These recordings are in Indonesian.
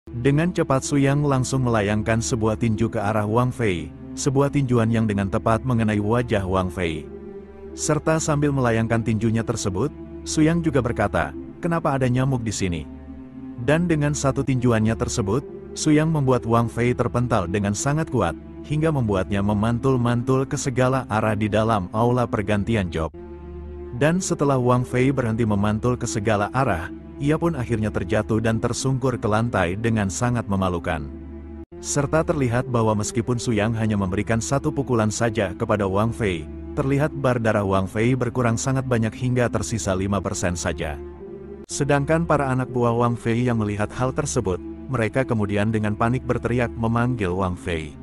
Dengan cepat Suyang langsung melayangkan sebuah tinju ke arah Wang Fei, sebuah tinjuan yang dengan tepat mengenai wajah Wang Fei. Serta sambil melayangkan tinjunya tersebut, Suyang juga berkata, "Kenapa ada nyamuk di sini?" Dan dengan satu tinjuannya tersebut, Suyang membuat Wang Fei terpental dengan sangat kuat, hingga membuatnya memantul-mantul ke segala arah di dalam aula pergantian job. Dan setelah Wang Fei berhenti memantul ke segala arah, ia pun akhirnya terjatuh dan tersungkur ke lantai dengan sangat memalukan. Serta terlihat bahwa meskipun Suyang hanya memberikan satu pukulan saja kepada Wang Fei, terlihat bar darah Wang Fei berkurang sangat banyak hingga tersisa 5% saja. Sedangkan para anak buah Wang Fei yang melihat hal tersebut, mereka kemudian dengan panik berteriak memanggil Wang Fei.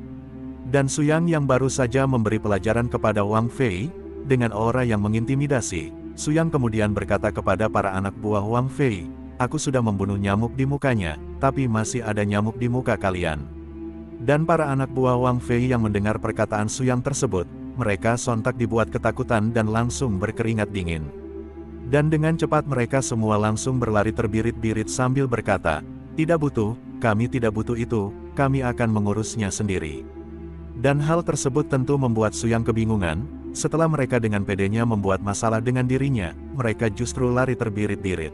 Dan Suyang yang baru saja memberi pelajaran kepada Wang Fei, dengan aura yang mengintimidasi, Suyang kemudian berkata kepada para anak buah Wang Fei, "Aku sudah membunuh nyamuk di mukanya, tapi masih ada nyamuk di muka kalian." Dan para anak buah Wang Fei yang mendengar perkataan Suyang tersebut, mereka sontak dibuat ketakutan dan langsung berkeringat dingin. Dan dengan cepat mereka semua langsung berlari terbirit-birit sambil berkata, "Tidak butuh, kami tidak butuh itu, kami akan mengurusnya sendiri." Dan hal tersebut tentu membuat Suyang kebingungan. Setelah mereka dengan pedenya membuat masalah dengan dirinya, mereka justru lari terbirit-birit.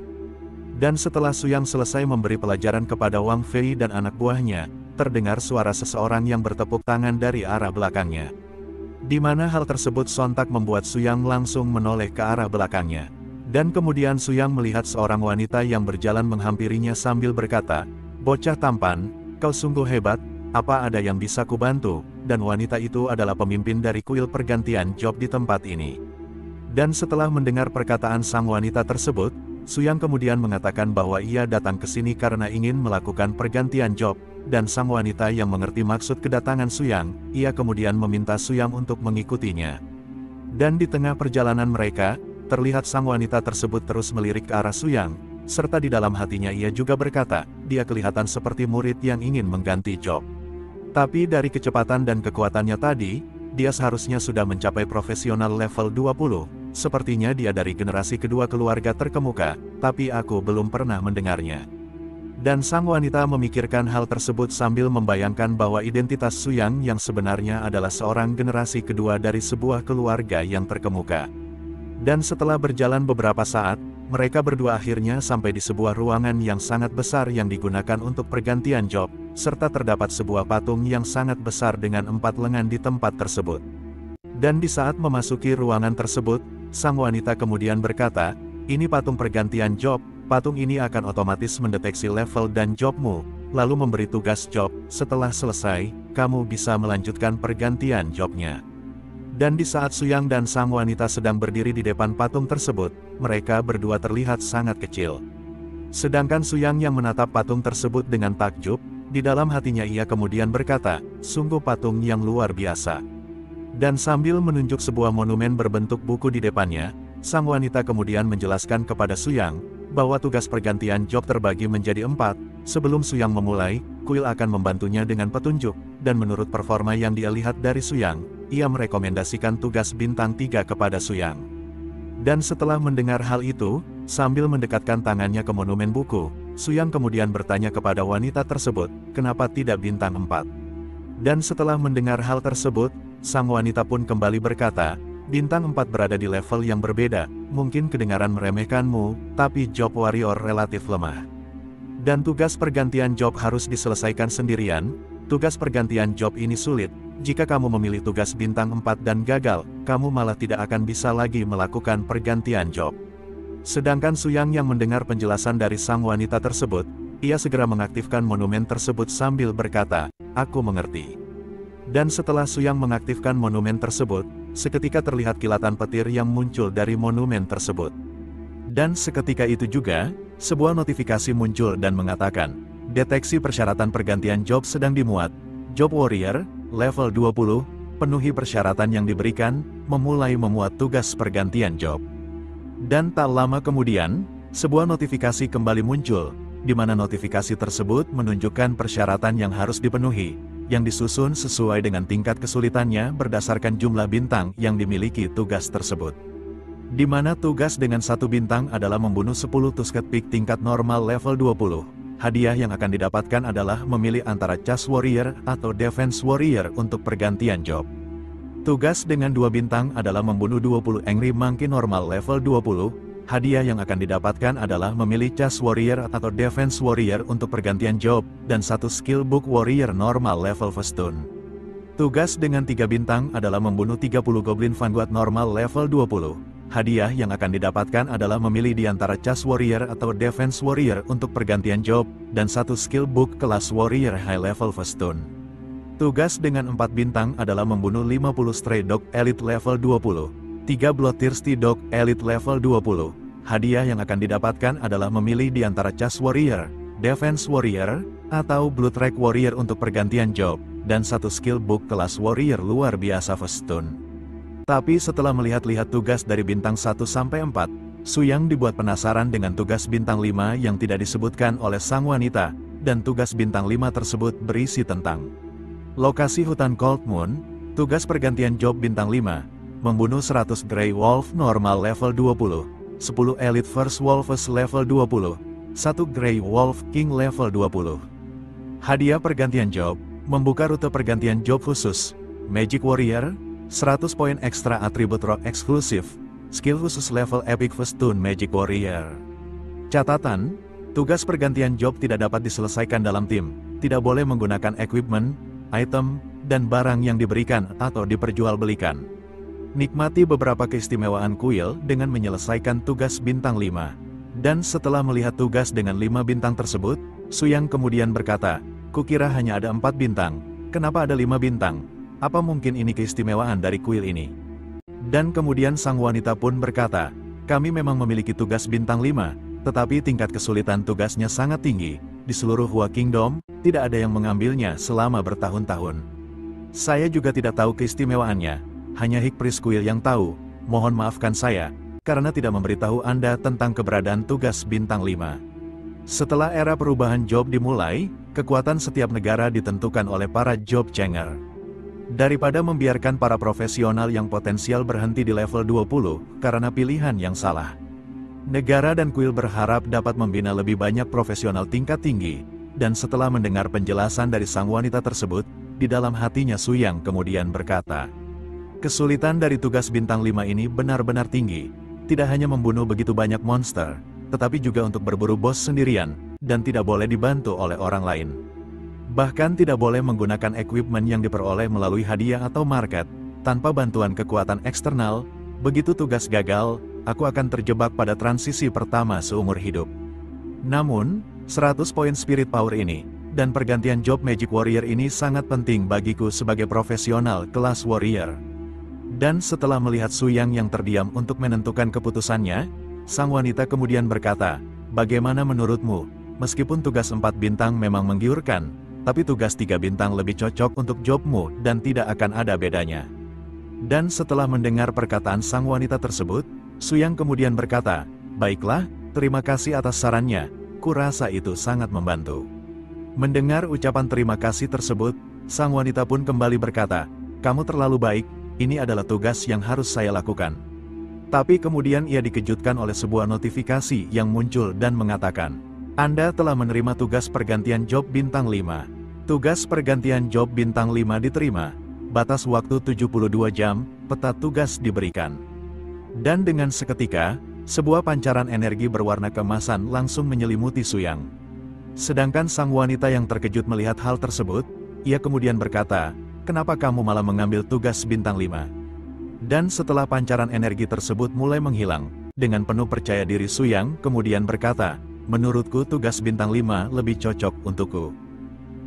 Dan setelah Suyang selesai memberi pelajaran kepada Wang Fei dan anak buahnya, terdengar suara seseorang yang bertepuk tangan dari arah belakangnya. Di mana hal tersebut sontak membuat Suyang langsung menoleh ke arah belakangnya. Dan kemudian Suyang melihat seorang wanita yang berjalan menghampirinya sambil berkata, "Bocah tampan, kau sungguh hebat, apa ada yang bisa kubantu?" Dan wanita itu adalah pemimpin dari kuil pergantian job di tempat ini. Dan setelah mendengar perkataan sang wanita tersebut, Suyang kemudian mengatakan bahwa ia datang ke sini karena ingin melakukan pergantian job, dan sang wanita yang mengerti maksud kedatangan Suyang, ia kemudian meminta Suyang untuk mengikutinya. Dan di tengah perjalanan mereka, terlihat sang wanita tersebut terus melirik ke arah Suyang, serta di dalam hatinya ia juga berkata, dia kelihatan seperti murid yang ingin mengganti job. Tapi dari kecepatan dan kekuatannya tadi, dia seharusnya sudah mencapai profesional level 20, sepertinya dia dari generasi kedua keluarga terkemuka, tapi aku belum pernah mendengarnya. Dan sang wanita memikirkan hal tersebut sambil membayangkan bahwa identitas Suyang yang sebenarnya adalah seorang generasi kedua dari sebuah keluarga yang terkemuka. Dan setelah berjalan beberapa saat, mereka berdua akhirnya sampai di sebuah ruangan yang sangat besar yang digunakan untuk pergantian job, serta terdapat sebuah patung yang sangat besar dengan 4 lengan di tempat tersebut. Dan di saat memasuki ruangan tersebut, sang wanita kemudian berkata, "Ini patung pergantian job, patung ini akan otomatis mendeteksi level dan jobmu, lalu memberi tugas job, setelah selesai, kamu bisa melanjutkan pergantian jobnya." Dan di saat Suyang dan sang wanita sedang berdiri di depan patung tersebut, mereka berdua terlihat sangat kecil. Sedangkan Suyang yang menatap patung tersebut dengan takjub, di dalam hatinya ia kemudian berkata, "Sungguh patung yang luar biasa." Dan sambil menunjuk sebuah monumen berbentuk buku di depannya, sang wanita kemudian menjelaskan kepada Suyang, bahwa tugas pergantian job terbagi menjadi 4, sebelum Suyang memulai, kuil akan membantunya dengan petunjuk, dan menurut performa yang dia lihat dari Suyang, ia merekomendasikan tugas bintang 3 kepada Suyang. Dan setelah mendengar hal itu, sambil mendekatkan tangannya ke monumen buku, Suyang kemudian bertanya kepada wanita tersebut, kenapa tidak bintang 4? Dan setelah mendengar hal tersebut, sang wanita pun kembali berkata, bintang 4 berada di level yang berbeda, mungkin kedengaran meremehkanmu, tapi job warrior relatif lemah. Dan tugas pergantian job harus diselesaikan sendirian, tugas pergantian job ini sulit, jika kamu memilih tugas bintang 4 dan gagal, kamu malah tidak akan bisa lagi melakukan pergantian job. Sedangkan Suyang yang mendengar penjelasan dari sang wanita tersebut, ia segera mengaktifkan monumen tersebut sambil berkata, aku mengerti. Dan setelah Suyang mengaktifkan monumen tersebut, seketika terlihat kilatan petir yang muncul dari monumen tersebut. Dan seketika itu juga, sebuah notifikasi muncul dan mengatakan, deteksi persyaratan pergantian job sedang dimuat, job warrior, level 20, penuhi persyaratan yang diberikan, memulai memuat tugas pergantian job. Dan tak lama kemudian, sebuah notifikasi kembali muncul, di mana notifikasi tersebut menunjukkan persyaratan yang harus dipenuhi, yang disusun sesuai dengan tingkat kesulitannya berdasarkan jumlah bintang yang dimiliki tugas tersebut. Di mana tugas dengan 1 bintang adalah membunuh 10 tusket pig tingkat normal level 20. hadiah yang akan didapatkan adalah memilih antara Chase Warrior atau Defense Warrior untuk pergantian job. Tugas dengan 2 bintang adalah membunuh 20 Angry Monkey normal level 20, hadiah yang akan didapatkan adalah memilih Chase Warrior atau Defense Warrior untuk pergantian job, dan 1 skill book Warrior normal level Festun. Tugas dengan 3 bintang adalah membunuh 30 Goblin Vanguard normal level 20. Hadiah yang akan didapatkan adalah memilih di antara Chase Warrior atau Defense Warrior untuk pergantian job, dan 1 skill book kelas Warrior high level Festun. Tugas dengan 4 bintang adalah membunuh 50 Stray Dog Elite level 20, 3 Bloodthirsty Dog Elite level 20. Hadiah yang akan didapatkan adalah memilih di antara Chase Warrior, Defense Warrior, atau Bloodwrack Warrior untuk pergantian job, dan 1 skill book kelas Warrior luar biasa Festun. Tapi setelah melihat-lihat tugas dari bintang 1-4, Suyang dibuat penasaran dengan tugas bintang 5 yang tidak disebutkan oleh sang wanita, dan tugas bintang 5 tersebut berisi tentang lokasi hutan Cold Moon, tugas pergantian job bintang 5, membunuh 100 Grey Wolf normal level 20, 10 Elite First Wolves level 20, 1 Grey Wolf King level 20. Hadiah pergantian job, membuka rute pergantian job khusus, Magic Warrior, 100 poin ekstra atribut rock eksklusif, skill khusus level Epic Festun Magic Warrior. Catatan, tugas pergantian job tidak dapat diselesaikan dalam tim, tidak boleh menggunakan equipment, item, dan barang yang diberikan atau diperjualbelikan. Nikmati beberapa keistimewaan kuil dengan menyelesaikan tugas bintang 5. Dan setelah melihat tugas dengan 5 bintang tersebut, Suyang kemudian berkata, "Kukira hanya ada 4 bintang, kenapa ada 5 bintang? Apa mungkin ini keistimewaan dari kuil ini?" Dan kemudian sang wanita pun berkata, "Kami memang memiliki tugas bintang 5, tetapi tingkat kesulitan tugasnya sangat tinggi. Di seluruh Hua Kingdom, tidak ada yang mengambilnya selama bertahun-tahun. Saya juga tidak tahu keistimewaannya, hanya High Priest kuil yang tahu. Mohon maafkan saya, karena tidak memberitahu Anda tentang keberadaan tugas bintang 5. Setelah era perubahan job dimulai, kekuatan setiap negara ditentukan oleh para job changer. Daripada membiarkan para profesional yang potensial berhenti di level 20 karena pilihan yang salah, negara dan kuil berharap dapat membina lebih banyak profesional tingkat tinggi. Dan setelah mendengar penjelasan dari sang wanita tersebut, di dalam hatinya Suyang kemudian berkata, kesulitan dari tugas bintang 5 ini benar-benar tinggi. Tidak hanya membunuh begitu banyak monster, tetapi juga untuk berburu bos sendirian, dan tidak boleh dibantu oleh orang lain. Bahkan tidak boleh menggunakan equipment yang diperoleh melalui hadiah atau market, tanpa bantuan kekuatan eksternal. Begitu tugas gagal, aku akan terjebak pada transisi pertama seumur hidup. Namun, 100 poin spirit power ini, dan pergantian job Magic Warrior ini sangat penting bagiku sebagai profesional kelas Warrior." Dan setelah melihat Suyang yang terdiam untuk menentukan keputusannya, sang wanita kemudian berkata, "Bagaimana menurutmu? Meskipun tugas 4 bintang memang menggiurkan, tapi tugas 3 bintang lebih cocok untuk jobmu dan tidak akan ada bedanya." Dan setelah mendengar perkataan sang wanita tersebut, Suyang kemudian berkata, "Baiklah, terima kasih atas sarannya, kurasa itu sangat membantu." Mendengar ucapan terima kasih tersebut, sang wanita pun kembali berkata, "Kamu terlalu baik, ini adalah tugas yang harus saya lakukan." Tapi kemudian ia dikejutkan oleh sebuah notifikasi yang muncul dan mengatakan, "Anda telah menerima tugas pergantian job bintang 5. Tugas pergantian job bintang 5 diterima. Batas waktu 72 jam, peta tugas diberikan." Dan dengan seketika, sebuah pancaran energi berwarna keemasan langsung menyelimuti Suyang. Sedangkan sang wanita yang terkejut melihat hal tersebut, ia kemudian berkata, "Kenapa kamu malah mengambil tugas bintang 5? Dan setelah pancaran energi tersebut mulai menghilang, dengan penuh percaya diri Suyang kemudian berkata, "Menurutku tugas bintang 5 lebih cocok untukku."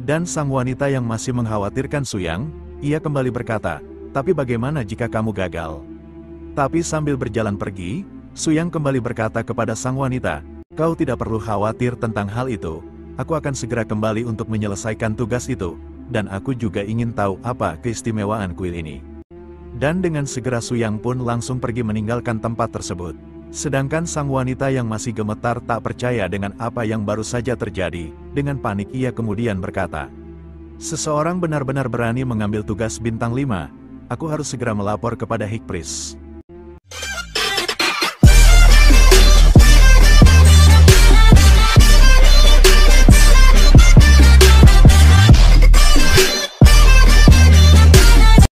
Dan sang wanita yang masih mengkhawatirkan Suyang, ia kembali berkata, "Tapi bagaimana jika kamu gagal?" Tapi sambil berjalan pergi, Suyang kembali berkata kepada sang wanita, "Kau tidak perlu khawatir tentang hal itu. Aku akan segera kembali untuk menyelesaikan tugas itu, dan aku juga ingin tahu apa keistimewaan kuil ini." Dan dengan segera Suyang pun langsung pergi meninggalkan tempat tersebut. Sedangkan sang wanita yang masih gemetar tak percaya dengan apa yang baru saja terjadi, dengan panik ia kemudian berkata, "Seseorang benar-benar berani mengambil tugas bintang 5. Aku harus segera melapor kepada High Priest."